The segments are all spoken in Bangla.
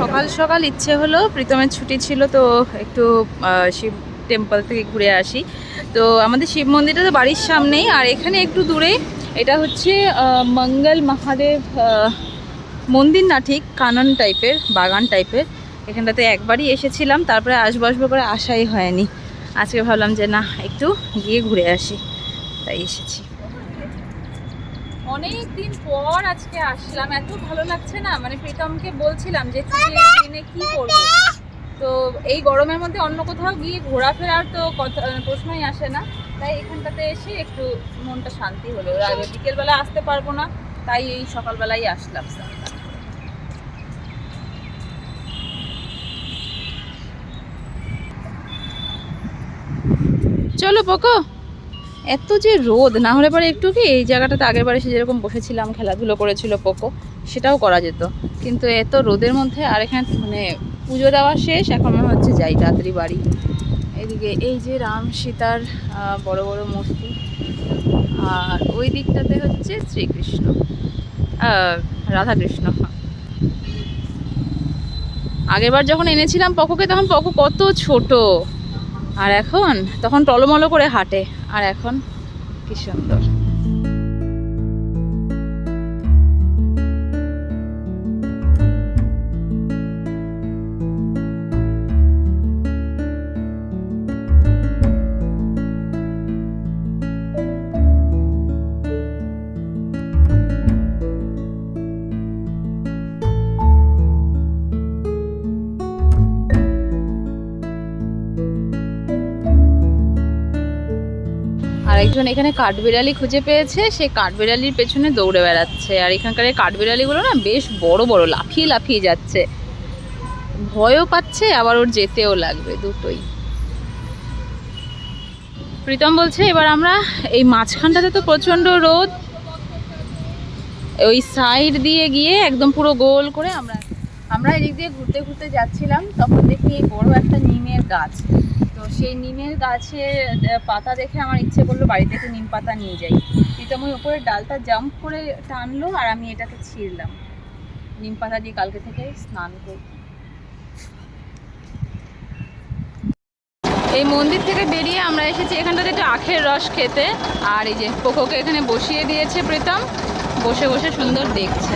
সকাল সকাল ইচ্ছে হলো, প্রীতমের ছুটি ছিল তো একটু শিব টেম্পল থেকে ঘুরে আসি। তো আমাদের শিব মন্দিরটা তো বাড়ির সামনেই, আর এখানে একটু দূরে এটা হচ্ছে মঙ্গল মহাদেব মন্দির না, ঠিক কানন টাইপের, বাগান টাইপের। এখানটাতে একবারই এসেছিলাম, তারপরে আসবো আসবো করে আসাই হয়নি। আজকে ভাবলাম যে না, একটু গিয়ে ঘুরে আসি, তাই এসেছি। অনেক দিন পর আজকে আসলাম, এত ভালো লাগছে না। মানে প্রীতমকে বলছিলাম যে ছুটির দিনে কি করবো, তো এই গরমের মধ্যে অন্য কোথাও গিয়ে ঘোরাফেরার তো কথা প্রশ্নই আসে না। তাই এখানটাতে এসে একটু মনটা শান্তি হলো। আর বিকেলবেলা আসতে পারবো না, তাই এই সকালবেলাই আসলাম। চলো পোকো। এত যে রোদ, না হলে পরে একটু কি এই জায়গাটাতে আগের বারে এসে যেরকম বসেছিলাম, খেলাধুলো করেছিল পোকো, সেটাও করা যেত। কিন্তু এত রোদের মধ্যে, আর এখানে মানে পুজো দেওয়া শেষ, এখন মনে হচ্ছে যাই তাড়াতাড়ি বাড়ি। এদিকে এই যে রাম সীতার বড় বড় মূর্তি, আর ওই দিকটাতে হচ্ছে শ্রীকৃষ্ণ, রাধাকৃষ্ণ। আগেরবার যখন এনেছিলাম পকোকে, তখন পকো কত ছোট, আর এখন তখন টলমলো করে হাঁটে, আর এখন কি সুন্দর। আরেকজন এখানে কাঠবিড়ালি খুঁজে পেয়েছে, সেই কাঠবিড়ালির পেছনে দৌড়ে বেড়াচ্ছে। আর এখানকার এই কাঠবিড়ালিগুলো না বেশ বড় বড়, লাফিয়ে লাফিয়ে যাচ্ছে, ভয়ও পাচ্ছে আবার ওর যেতেও লাগবে, দুটোই। প্রীতম বলছে এবার আমরা এই মাঝখানটাতে তো প্রচণ্ড রোদ, ওই সাইড দিয়ে গিয়ে একদম পুরো গোল করে আমরা এদিক দিয়ে ঘুরতে ঘুরতে যাচ্ছিলাম, তখন দেখি এই বড় একটা নিমের গাছ। তো সেই নিমের গাছের পাতা দেখে আমার ইচ্ছে করলো বাড়ি থেকে নিম পাতা নিয়ে যাই। প্রীতম ওই উপরের ডালটা জাম্প করে টানলো, আর আমি এটাকে ছিঁড়লাম। নিম পাতা দিয়ে কালকে থেকে স্নান করব। এই মন্দির থেকে বেরিয়ে আমরা এসেছি এখানটাতে একটু আখের রস খেতে। আর এই যে পোকোকে এখানে বসিয়ে দিয়েছে প্রীতম, বসে বসে সুন্দর দেখছে।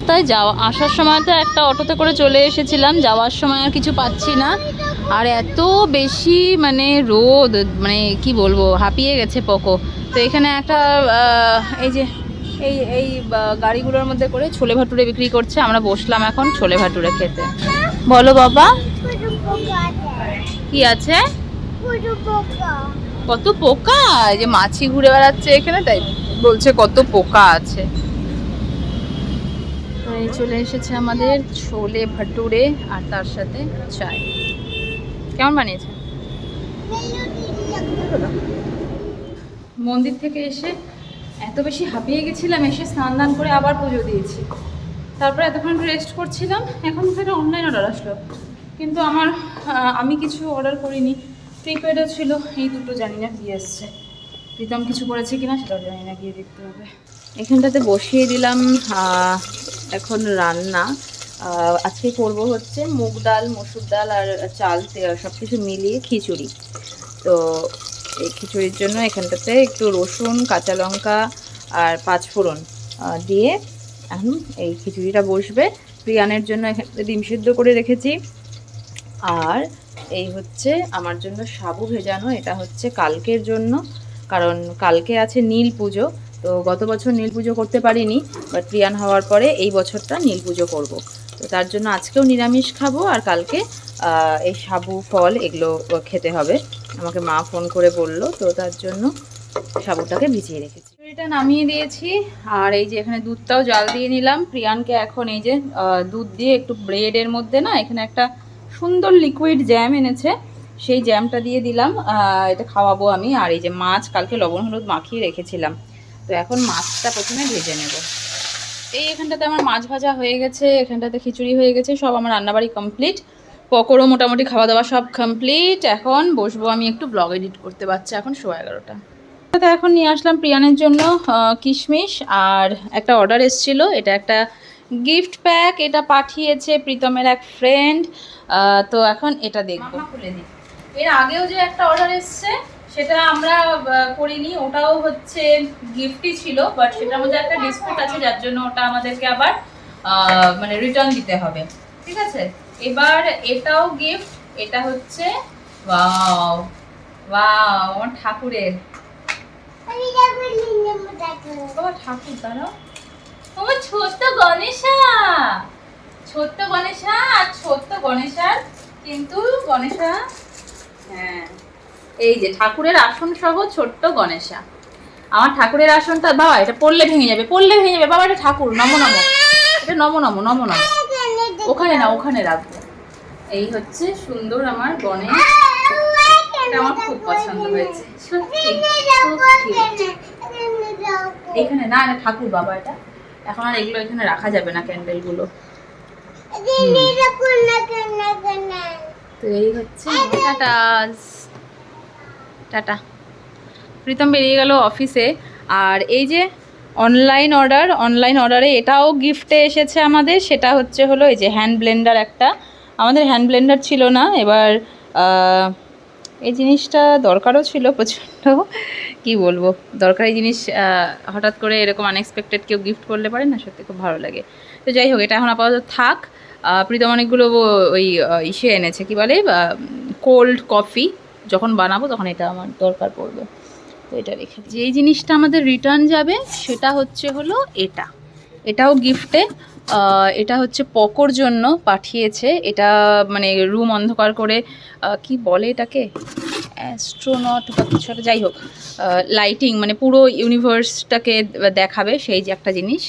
তাই আসার সময় তো একটা অটোতে করে চলে এসেছিলাম, যাওয়ার সময় আর কিছু পাচ্ছি না। আর এত বেশি মানে রোদ, মানে কি বলবো, হাঁপিয়ে গেছে পোকো। তো এখানে একটা এই যে এই এই গাড়িগুলোর মধ্যে করে ছোলে ভাটুরে বিক্রি করছে, আমরা বসলাম এখন ছোলে ভাটুরে খেতে। বলো বাবা, কি আছে? কত পোকা, এই যে মাছি ঘুরে বেড়াচ্ছে এখানে, তাই বলছে কত পোকা আছে। এই চলে এসেছে আমাদের ছোলে ভাটুরে, আর তার সাথে চায়। কেমন বানিয়েছে? মন্দির থেকে এসে এত বেশি হাঁপিয়ে গেছিলাম, এসে স্নান দান করে আবার পুজো দিয়েছি, তারপরে এতক্ষণ রেস্ট করছিলাম। এখন থেকে অনলাইন অর্ডার আসলো, কিন্তু আমি কিছু অর্ডার করিনি, প্রিপেডও ছিল। এই দুটো জানি না কি এসছে, প্রীতম কিছু করেছে কিনা সেটাও জানি না, গিয়ে দেখতে হবে। এখানটাতে বসিয়ে দিলাম এখন রান্না। আজকে করব হচ্ছে মুগ ডাল, মসুর ডাল আর চাল সব কিছু মিলিয়ে খিচুড়ি। তো এই খিচুড়ির জন্য এখানটাতে একটু রসুন, কাঁচা লঙ্কা আর পাঁচফোড়ন দিয়ে এখন এই খিচুড়িটা বসবে। প্রিয়ানের জন্য এখানে ডিম সিদ্ধ করে রেখেছি। আর এই হচ্ছে আমার জন্য সাবু ভেজানো, এটা হচ্ছে কালকের জন্য, কারণ কালকে আছে নীল পুজো। তো গত বছর নীল পুজো করতে পারিনি, বাট প্রিয়ান হওয়ার পরে এই বছরটা নীল পুজো করব। তো তার জন্য আজকেও নিরামিষ খাবো, আর কালকে এই সাবু ফল এগুলো খেতে হবে। আমাকে মা ফোন করে বললো, তো তার জন্য সাবুটাকে ভিজিয়ে রেখেছি। এটা নামিয়ে দিয়েছি, আর এই যে এখানে দুধটাও জাল দিয়ে নিলাম। প্রিয়ানকে এখন এই যে দুধ দিয়ে একটু ব্রেডের মধ্যে না, এখানে একটা সুন্দর লিকুইড জ্যাম এনেছে, সেই জ্যামটা দিয়ে দিলাম, এটা খাওয়াবো আমি। আর এই যে মাছ কালকে লবণ হলুদ মাখিয়ে রেখেছিলাম, তো এখন মাছটা প্রথমে ভেজে নেব। এই এখানটাতে আমার মাছ ভাজা হয়ে গেছে, এখানটাতে খিচুড়ি হয়ে গেছে, সব আমার রান্নাবাড়ি কমপ্লিট। পকোড়ো মোটামুটি খাওয়া দাওয়া সব কমপ্লিট। এখন বসবো আমি একটু ব্লগ এডিট করতে, বাচ্চা এখন 11:15। তো এখন নিয়ে আসলাম প্রিয়ানের জন্য কিশমিশ, আর একটা অর্ডার এসেছিল, এটা একটা গিফট প্যাক, এটা পাঠিয়েছে প্রীতমের এক ফ্রেন্ড। তো এখন এটা দেখবো, খুলে দিই। এর আগেও যে একটা অর্ডার এসছে সেটা আমরা করিনি, ওটাও হচ্ছে গিফটই ছিল, বাট সেটার মধ্যে একটা ডিসপুট আছে যার জন্য ওটা আমাদেরকে আবার মানে রিটার্ন দিতে হবে, ঠিক আছে। এবার এটাও গিফট, এটা হচ্ছে ওয়াও ওয়াও আমার ঠাকুরের, ঠাকুর দাঁড়াও, আমার ছোট্ট গণেশা, ছোট্ট গণেশা আর ছোট্ট গণেশার কিন্তু গণেশা, হ্যাঁ এই যে ঠাকুরের আসন সহ ছোট্ট গণেশা। আমার ঠাকুরের আসনটা বাবা, এটা পড়লে ভেঙে যাবে, পড়লে ভেঙে যাবে বাবা, এটা ঠাকুর, নমো নমো, এটা নমো নমো নমো নমো, ওখানে না ওখানে রাখবো। এই হচ্ছে সুন্দর আমার গণেশ, এটা আমার খুব পছন্দ হয়েছে, এখানে না, এটা ঠাকুর বাবা, এটা এখন আর এগুলো এখানে রাখা যাবে না, ক্যান্ডেল গুলো। তো এই হচ্ছে, টাটা টাটা। প্রীতম বেরিয়ে গেল অফিসে। আর এই যে অনলাইন অর্ডারে এটাও গিফটে এসেছে আমাদের, সেটা হচ্ছে হলো এই যে হ্যান্ড ব্লেন্ডার একটা, আমাদের হ্যান্ড ব্লেন্ডার ছিল না, এবার এই জিনিসটা দরকারও ছিল প্রচণ্ড, কি বলবো, দরকারি জিনিস হঠাৎ করে এরকম আনএক্সপেক্টেড কেউ গিফট করলে পারে না, সত্যি খুব ভালো লাগে। তো যাই হোক, এটা এখন আপাতত থাক। প্রীতম অনেকগুলো ওই ইসে এনেছে, কি বলে, কোল্ড কফি, যখন বানাবো তখন এটা আমার দরকার পড়বে, তো এটা রেখে। যেই জিনিসটা আমাদের রিটার্ন যাবে সেটা হচ্ছে হলো এটাও গিফটে, এটা হচ্ছে পকোর জন্য পাঠিয়েছে, এটা মানে রুম অন্ধকার করে কি বলে এটাকে, অ্যাস্ট্রোনট বা কিছু একটা, যাই হোক লাইটিং, মানে পুরো ইউনিভার্সটাকে দেখাবে সেই যে একটা জিনিস।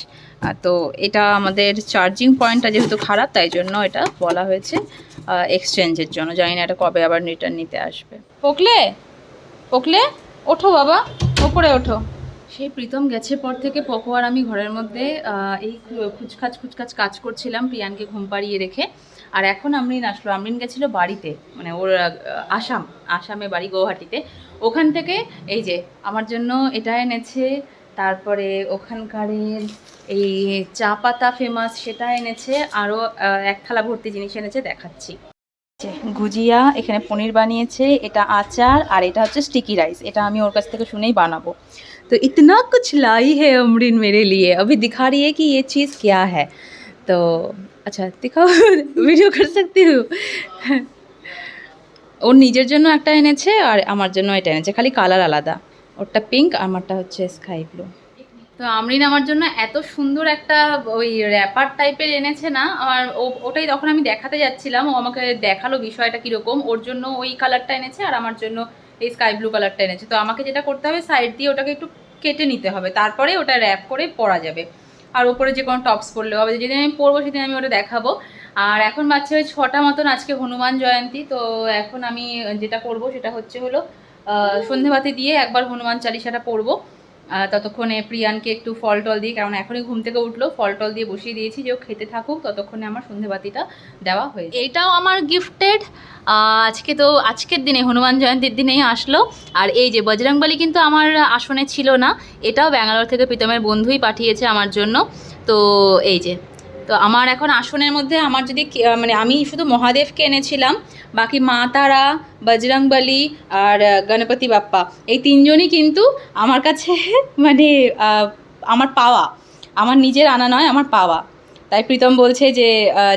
তো এটা আমাদের চার্জিং পয়েন্টটা যেহেতু খারাপ, তাই জন্য এটা বলা হয়েছে এক্সচেঞ্জের জন্য, জানি না এটা কবে আবার রিটার্ন নিতে আসবে। পোকলে ওঠো বাবা, ওপরে ওঠো। সেই প্রীতম গেছে পর থেকে পকো আর আমি ঘরের মধ্যে এই খুচখাচ কাজ করছিলাম প্রিয়ানকে ঘুম পাড়িয়ে রেখে। আর এখন আমরিন আসলো, আমরিন গেছিলো বাড়িতে, মানে ওর আসামে বাড়ি, গুয়াহাটিতে। ওখান থেকে এই যে আমার জন্য এটা এনেছে, তারপরে ওখানকারের এই চা পাতা ফেমাস সেটা এনেছে, আরও এক থালা ভর্তি জিনিস এনেছে, দেখাচ্ছি। গুজিয়া, এখানে পনির বানিয়েছে, এটা আচার, আর এটা হচ্ছে স্টিকি রাইস, এটা আমি ওর কাছ থেকে শুনেই বানাবো। तो इतना कुछ लाई है अमरीन मेरे लिए, अभी दिखा रही है कि ये चीज़ क्या है। तो अच्छा दिखाओ, वीडियो कर सकती हूँ। ওর নিজের জন্য একটা এনেছে আর আমার জন্য এটা এনেছে, খালি কালার আলাদা, ওরটা পিঙ্ক, আমারটা হচ্ছে স্কাই ব্লু। তো আমরিন আমার জন্য এত সুন্দর একটা ওই র্যাপার টাইপের এনেছে না, আর ওটাই তখন আমি দেখাতে যাচ্ছিলাম, ও আমাকে দেখালো বিষয়টা কীরকম, ওর জন্য ওই কালারটা এনেছে আর আমার জন্য এই স্কাই ব্লু কালারটা এনেছে। তো আমাকে যেটা করতে হবে, সাইড দিয়ে ওটাকে একটু কেটে নিতে হবে, তারপরে ওটা র্যাপ করে পরা যাবে, আর ওপরে যে কোনো টপস পরলেও হবে, যেদিন আমি পরবো সেদিন আমি ওটা দেখাবো। আর এখন বাচ্চা ওই 6টা মতন, আজকে হনুমান জয়ন্তী, তো এখন আমি যেটা করব সেটা হচ্ছে হলো সন্ধেবাতি দিয়ে একবার হনুমান চালিসাটা পড়বো, ততক্ষণে প্রিয়ানকে একটু ফল টল দিয়ে, কারণ এখনই ঘুম থেকে উঠলো, ফল টল দিয়ে বসিয়ে দিয়েছি যে ও খেতে থাকুক, ততক্ষণে আমার সন্ধেবাতিটা দেওয়া হয়েছে। এইটাও আমার গিফটেড, আজকের দিনে হনুমান জয়ন্তীর দিনেই আসলো। আর এই যে বজরংবলী কিন্তু আমার আসনে ছিল না, এটাও ব্যাঙ্গালোর থেকে প্রীতমের বন্ধুই পাঠিয়েছে আমার জন্য। তো এই যে, তো আমার এখন আসনের মধ্যে আমার যদি মানে আমি শুধু মহাদেবকে এনেছিলাম, বাকি মা তারা, বজরংবলী আর গণপতি বাপ্পা, এই তিনজনই কিন্তু আমার কাছে মানে আমার পাওয়া, আমার নিজের আনা নয়, আমার পাওয়া। তাই প্রীতম বলছে যে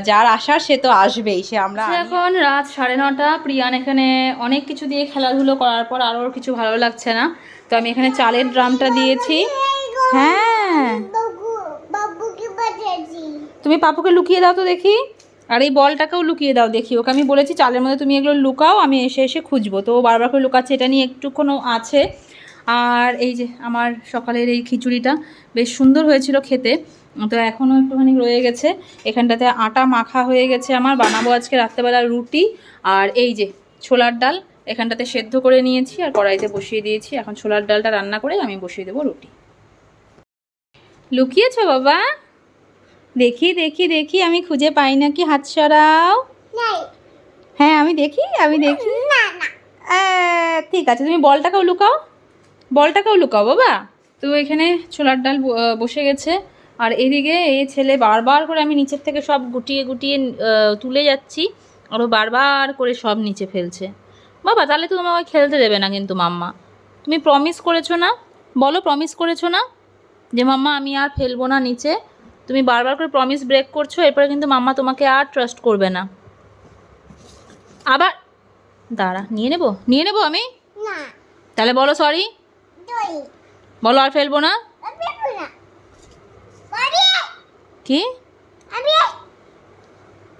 যার আসার সে তো আসবেই, সে আমরা। এখন রাত 9:30, প্রিয়ান এখানে অনেক কিছু দিয়ে খেলাধুলো করার পর আরও কিছু ভালো লাগছে না, তো আমি এখানে চালের ড্রামটা দিয়েছি। হ্যাঁ, তুমি পাপুকে লুকিয়ে দাও তো দেখি, আর এই বলটাকেও লুকিয়ে দাও দেখি, ওকে আমি বলেছি চালের মধ্যে তুমি এগুলো লুকাও, আমি এসে এসে খুঁজবো, তো ও বারবার করে লুকাচ্ছে, এটা নিয়ে একটুক্ষণ আছে। আর এই যে আমার সকালের এই খিচুড়িটা বেশ সুন্দর হয়েছিল খেতে, তো এখনও একটুখানি রয়ে গেছে, এখানটাতে আটা মাখা হয়ে গেছে আমার, বানাবো আজকে রাত্রেবেলা রুটি। আর এই যে ছোলার ডাল এখানটাতে সেদ্ধ করে নিয়েছি আর কড়াইতে বসিয়ে দিয়েছি, এখন ছোলার ডালটা রান্না করে আমি বসিয়ে দেবো রুটি। লুকিয়েছো বাবা? দেখি দেখি দেখি, আমি খুঁজে পাই নাকি, হাত সরাও। হ্যাঁ আমি দেখি ঠিক আছে, তুমি বলটাকেও লুকাও, বলটাকেও লুকাও বাবা। তো এখানে ছোলার ডাল বসে গেছে, আর এদিকে এই ছেলে বারবার করে, আমি নিচের থেকে সব গুটিয়ে গুটিয়ে তুলে যাচ্ছি, আরও বারবার করে সব নিচে ফেলছে। বাবা তাহলে তো তোমাকে খেলতে দেবে না কিন্তু মাম্মা। তুমি প্রমিস করেছো না, বলো প্রমিস করেছো না যে মাম্মা আমি আর ফেলবো না নিচে? তুমি বারবার করে প্রমিস ব্রেক করছো, এরপরে কিন্তু মাম্মা তোমাকে আর ট্রাস্ট করবে না। আবার দাঁড়া, নিয়ে নেবো আমি। তাহলে বলো সরি, বলো আর ফেলবো না। কি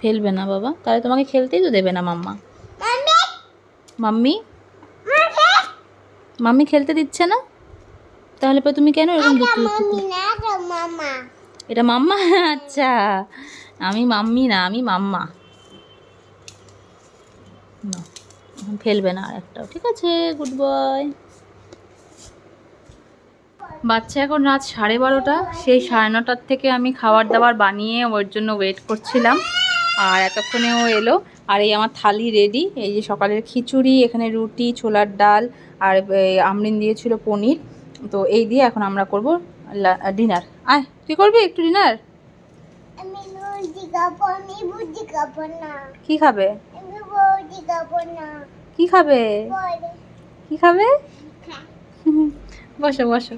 ফেলবে না বাবা? তাহলে তোমাকে খেলতেই তো দেবে না মাম্মা। মাম্মি মাম্মি খেলতে দিচ্ছে না, তাহলে পরে তুমি কেন এরকম এটা মাম্মা? আচ্ছা, আমি মাম্মি না, আমি মাম্মা। না ফেলবে না আর একটাও, ঠিক আছে, গুড বয়। বাচ্চা এখন রাত 12:30, সেই 9:30 থেকে আমি খাবার দাবার বানিয়ে ওর জন্য ওয়েট করছিলাম, আর এতক্ষণে ও এলো। আর এই আমার থালি রেডি, এই যে সকালের খিচুড়ি, এখানে রুটি, ছোলার ডাল, আর আমরিন দিয়েছিল পনির। তো এই দিয়ে এখন আমরা করব ডিনার। আয় তুই করবি একটু ডিনার? কি খাবে? কি খাবে? কি খাবে? বসো বসো।